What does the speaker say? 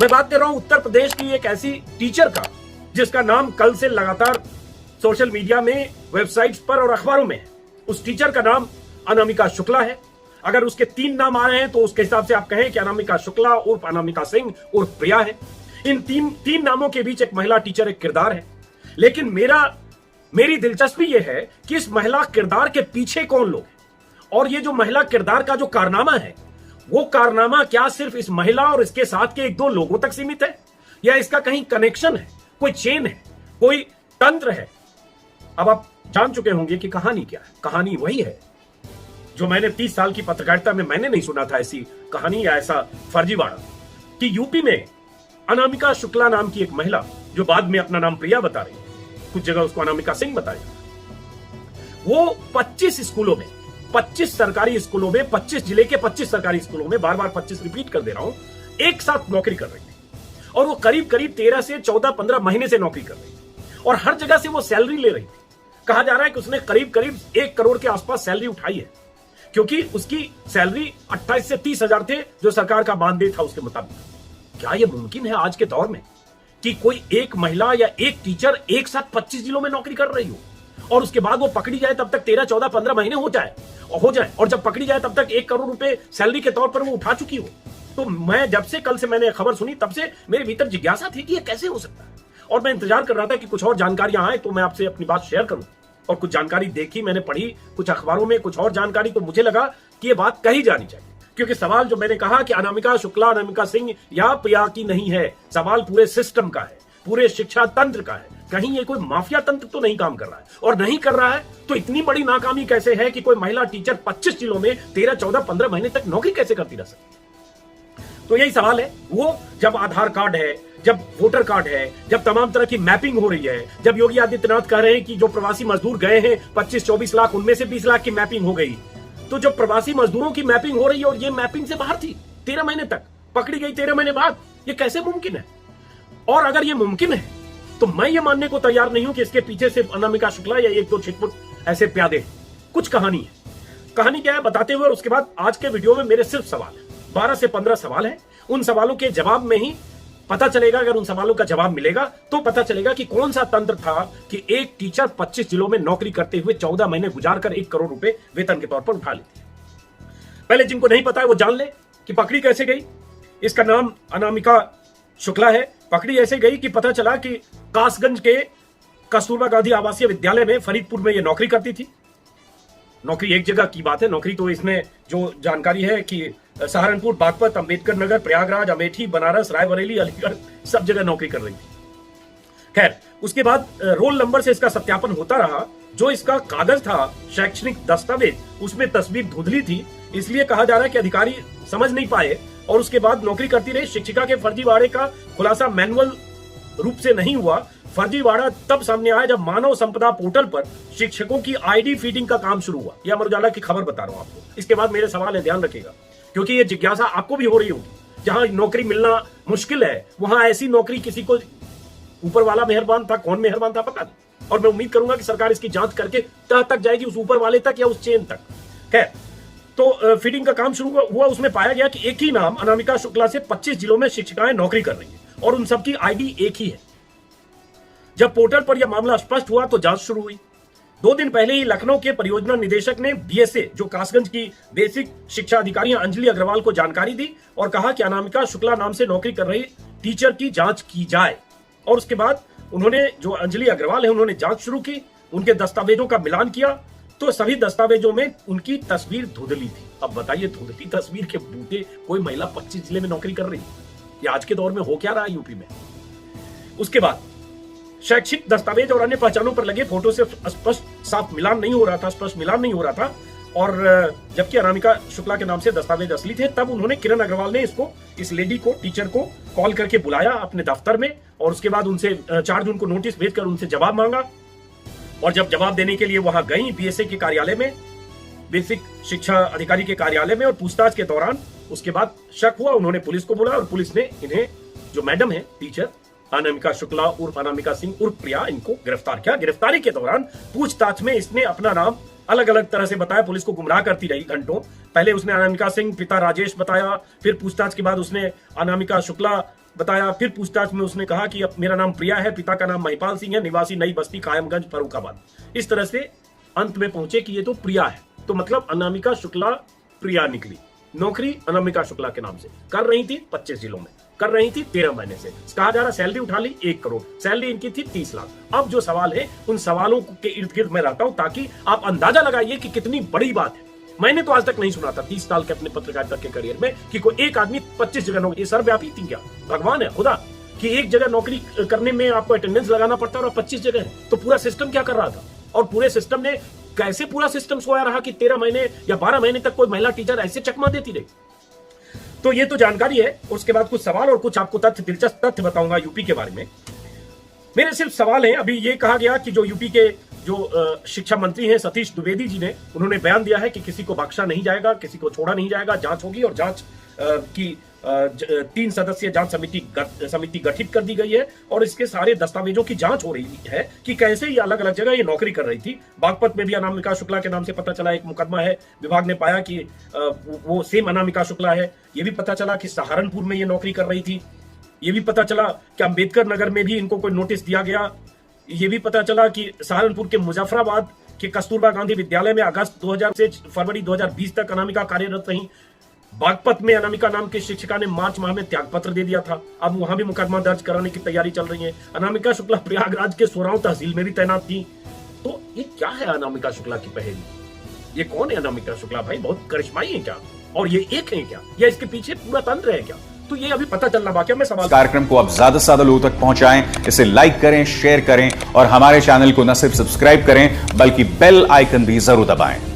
मैं बात कर रहा हूं उत्तर प्रदेश की एक ऐसी टीचर का जिसका नाम कल से लगातार सोशल मीडिया में, वेबसाइट्स पर और अखबारों में है। उस टीचर का नाम अनामिका शुक्ला है। अगर उसके 3 नाम आ रहे हैं तो उसके हिसाब से आप कहें कि अनामिका शुक्ला उर्फ अनामिका सिंह उर्फ प्रिया है। इन तीन नामों के बीच एक महिला टीचर, एक किरदार है। लेकिन मेरी दिलचस्पी यह है कि इस महिला किरदार के पीछे कौन लोग हैं, और ये जो महिला किरदार का जो कारनामा है, वो कारनामा क्या सिर्फ इस महिला और इसके साथ के 1-2 लोगों तक सीमित है, या इसका कहीं कनेक्शन है, कोई चेन है, कोई तंत्र है। अब आप जान चुके होंगे कि कहानी क्या है। कहानी वही है जो मैंने 30 साल की पत्रकारिता में मैंने नहीं सुना था, ऐसी कहानी या ऐसा फर्जीवाड़ा कि यूपी में अनामिका शुक्ला नाम की एक महिला, जो बाद में अपना नाम प्रिया बता रही है, कुछ जगह उसको अनामिका सिंह बताया, वो 25 स्कूलों में, 25 सरकारी स्कूलों में, 25 जिले के 25 सरकारी स्कूलों में, बार बार 25 रिपीट कर दे रहा हूं, एक साथ नौकरी कर रही थी। और वो करीब 13 से 14-15 महीने से नौकरी कर रही थी, और हर जगह से वो सैलरी ले रही थी। कहा जा रहा है कि उसने करीब 1 करोड़ के आसपास सैलरी उठाई है, क्योंकि उसकी सैलरी 28 से 30 हजार थे, जो सरकार का मानदेय था उसके मुताबिक। क्या यह मुमकिन है आज के दौर में कि कोई एक महिला या एक टीचर एक साथ 25 जिलों में नौकरी कर रही हो, और उसके बाद वो पकड़ी जाए तब तक 13, 14, 15 महीने हो जाए, और जब पकड़ी जाए तब तक 1 करोड़ रुपए सैलरी के तौर पर वो उठा चुकी हो? तो मैं जब से कल से मैंने खबर सुनी, तब से मेरे भीतर जिज्ञासा थी कि ये कैसे हो सकता है, और मैं इंतजार कर रहा था कि कुछ और जानकारियां आए तो मैं आपसे अपनी बात शेयर करूं। और कुछ जानकारी देखी, मैंने पढ़ी कुछ अखबारों में, कुछ और जानकारी, तो मुझे लगा कि ये बात कही जानी चाहिए। क्योंकि सवाल जो मैंने कहा कि अनामिका शुक्ला, अनामिका सिंह या प्रिया की नहीं है, सवाल पूरे सिस्टम का है, पूरे शिक्षा तंत्र का है। कहीं ये कोई माफिया तंत्र तो नहीं काम कर रहा है, और नहीं कर रहा है तो इतनी बड़ी नाकामी कैसे है कि कोई महिला टीचर 25 जिलों में 13, 14, 15 महीने तक नौकरी कैसे करती रह सकती? तो यही सवाल है। वो जब आधार कार्ड है, जब वोटर कार्ड है, जब तमाम तरह की मैपिंग हो रही है, जब योगी आदित्यनाथ कह रहे हैं कि जो प्रवासी मजदूर गए हैं 25-24 लाख, उनमें से 20 लाख की मैपिंग हो गई, तो जब प्रवासी मजदूरों की मैपिंग हो रही है और ये मैपिंग से बाहर थी 13 महीने तक, पकड़ी गई 13 महीने बाद, ये कैसे मुमकिन है? और अगर ये मुमकिन है तो मैं ये मानने को तैयार नहीं हूं कि इसके पीछे सिर्फ अनामिका शुक्ला या 1-2 छिटपुट ऐसे प्यादे। कुछ कहानी है। कहानी क्या है बताते हुए, और उसके बाद आज के वीडियो में मेरे सिर्फ सवाल है, 12 से 15 सवाल है। उन सवालों के जवाब में ही पता चलेगा, अगर उन सवालों का जवाब मिलेगा तो पता चलेगा कि कौन सा तंत्र था कि एक टीचर 25 जिलों में नौकरी करते हुए 14 महीने गुजारकर 1 करोड़ रुपए वेतन के तौर पर उठा लेती है। पहले जिनको नहीं पता है वो जान ले कि पकड़ी कैसे गई। इसका नाम अनामिका शुक्ला है। पकड़ी ऐसे गई कि पता चला कि कासगंज के कस्तूरबा गांधी आवासीय विद्यालय में, फरीदपुर में ये नौकरी करती थी। नौकरी एक जगह की बात है, नौकरी तो इसमें जो जानकारी है कि सहारनपुर, बागपत, अंबेडकर नगर, प्रयागराज, अमेठी, बनारस, रायबरेली, अलीगढ़, सब जगह नौकरी कर रही थी। खैर, उसके बाद रोल नंबर से इसका सत्यापन होता रहा। जो इसका कागज था, शैक्षणिक दस्तावेज, उसमें तस्वीर धुंधली थी, इसलिए कहा जा रहा है कि अधिकारी समझ नहीं पाए, और उसके बाद नौकरी करती रही। शिक्षिका के फर्जीवाड़े का खुलासा मैनुअल रूप से नहीं हुआ। फर्जीवाड़ा तब सामने आया जब मानव संपदा पोर्टल पर शिक्षकों की आईडी फीडिंग का काम शुरू हुआ। यह अमर उजाला की खबर बता रहा हूं आपको। इसके बाद मेरे सवाल है, ध्यान रखिएगा, क्योंकि ये जिज्ञासा आपको भी हो रही होगी। जहां नौकरी मिलना मुश्किल है, वहां ऐसी नौकरी किसी को ऊपर वाला मेहरबान था, कौन मेहरबान था पता नहीं, और मैं उम्मीद करूंगा कि सरकार इसकी जांच करके तह तक जाएगी, उस ऊपर वाले तक या उस चेन तक। खैर, तो फीडिंग का काम शुरू हुआ। उसमें पाया गया कि एक ही नाम अनामिका शुक्ला से 25 जिलों में शिक्षिकाएं नौकरी कर रही हैं, और उन सबकी आईडी एक ही है। जब पोर्टल पर यह मामला स्पष्ट हुआ तो जांच शुरू हुई। 2 दिन पहले ही लखनऊ के परियोजना निदेशक ने बीएसए, जो कासगंज की बेसिक शिक्षा अधिकारी अंजलि अग्रवाल को जानकारी दी और कहा कि अनामिका शुक्ला नाम से नौकरी कर रही टीचर की जांच की जाए। और उसके बाद उन्होंने, जो अंजलि अग्रवाल है, उन्होंने जांच शुरू की, उनके दस्तावेजों का मिलान किया, तो सभी दस्तावेजों में उनकी तस्वीर धुंधली थी। अब बताइए, धुंधली तस्वीर के बूते कोई महिला 25 जिले में नौकरी कर रही है? ये आज के दौर में हो क्या रहा है यूपी में? उसके बाद शैक्षिक दस्तावेज और अन्य पहचानों पर लगे फोटो से स्पष्ट साफ मिलान नहीं हो रहा था, स्पष्ट मिलान नहीं हो रहा था, और जबकि अनामिका शुक्ला के नाम से दस्तावेज असली थे। तब उन्होंने, किरण अग्रवाल ने इस लेडी को, टीचर को कॉल करके बुलाया अपने दफ्तर में, और उसके बाद उनसे 4 जून को नोटिस भेजकर उनसे जवाब मांगा। और जब जवाब देने के लिए वहां गई बीएसए के कार्यालय में, बेसिक शिक्षा अधिकारी के कार्यालय में, और पूछताछ के दौरान उसके बाद शक हुआ, उन्होंने पुलिस को बुलाया, और पुलिस ने इन्हें, जो मैडम है टीचर अनामिका शुक्ला उर्फ अनामिका सिंह उर्फ प्रिया, इनको गिरफ्तार किया। गिरफ्तारी के दौरान पूछताछ में इसने अपना नाम अलग अलग तरह से बताया, पुलिस को गुमराह करती रही घंटों। पहले उसने अनामिका सिंह पिता राजेश बताया, फिर पूछताछ के बाद उसने अनामिका शुक्ला बताया। फिर पूछताछ में उसने कहा कि अब मेरा नाम प्रिया है, पिता का नाम महिपाल सिंह है, निवासी नई बस्ती कायमगंज फर्रुखाबाद। इस तरह से अंत में पहुंचे कि ये तो प्रिया है। तो मतलब अनामिका शुक्ला प्रिया निकली। नौकरी अनामिका शुक्ला के नाम से कर रही थी, 25 जिलों में कर रही थी 13 महीने से। कहा जा रहा सैलरी उठा ली 1 करोड़, सैलरी इनकी थी 30 लाख। अब जो सवाल है उन सवालों के इर्द गिर्द मैं रहता हूं ताकि आप अंदाजा लगाइए कि कितनी बड़ी बात है। मैंने तो आज तक नहीं सुना था 30 साल के अपने पत्रकारिता के करियर में कि कोई एक आदमी 25 जगह नौकरी, सर्वव्यापी थी क्या? भगवान है खुदा कि एक जगह नौकरी करने में आपको अटेंडेंस लगाना पड़ता है और 25 जगह है। तो पूरा सिस्टम क्या कर रहा था? और पूरे सिस्टम ने कैसे पूरा सिस्टम सोया रहा कि 13 महीने या 12 महीने तक कोई महिला टीचर ऐसे चकमा देती रही? तो ये तो जानकारी है। उसके बाद कुछ सवाल और कुछ आपको तथ्य, दिलचस्प तथ्य बताऊंगा यूपी के बारे में। मेरे सिर्फ सवाल हैं। अभी ये कहा गया कि जो यूपी के जो शिक्षा मंत्री हैं सतीश द्विवेदी जी ने, उन्होंने बयान दिया है कि किसी को बख्शा नहीं जाएगा, किसी को छोड़ा नहीं जाएगा, जांच होगी और जांच की 3 सदस्यीय जांच समिति गठित कर दी गई है और इसके सारे दस्तावेजों की जांच हो रही है कि कैसे ये अलग अलग जगह ये नौकरी कर रही थी। बागपत में भी अनामिका शुक्ला के नाम से पता चला एक मुकदमा है, विभाग ने पाया कि वो सेम अनामिका शुक्ला है। ये भी पता चला कि सहारनपुर में ये नौकरी कर रही थी। ये भी पता चला कि अंबेडकर नगर में भी इनको कोई नोटिस दिया गया। ये भी पता चला कि सहारनपुर के मुजफ्फराबाद के कस्तूरबा गांधी विद्यालय में अगस्त 2000 से फरवरी 2020 तक अनामिका कार्यरत रही। बागपत में अनामिका नाम के शिक्षिका ने मार्च माह में त्यागपत्र दे दिया था। अब वहां भी मुकदमा दर्ज कराने की तैयारी चल रही है। अनामिका शुक्ला प्रयागराज के 16 तहसील में भी तैनात थी। तो ये क्या है अनामिका शुक्ला की पहेली? ये कौन है अनामिका शुक्ला भाई? बहुत करिश्माई है क्या? और ये एक है क्या, या इसके पीछे पूरा तंत्र है क्या? तो ये अभी पता चलना बाकी है। मैं सवाल कार्यक्रम को अब ज्यादा से ज्यादा लोगों तक पहुंचाएं, इसे लाइक करें, शेयर करें और हमारे चैनल को न सिर्फ सब्सक्राइब करें बल्कि बेल आइकन भी जरूर दबाएं।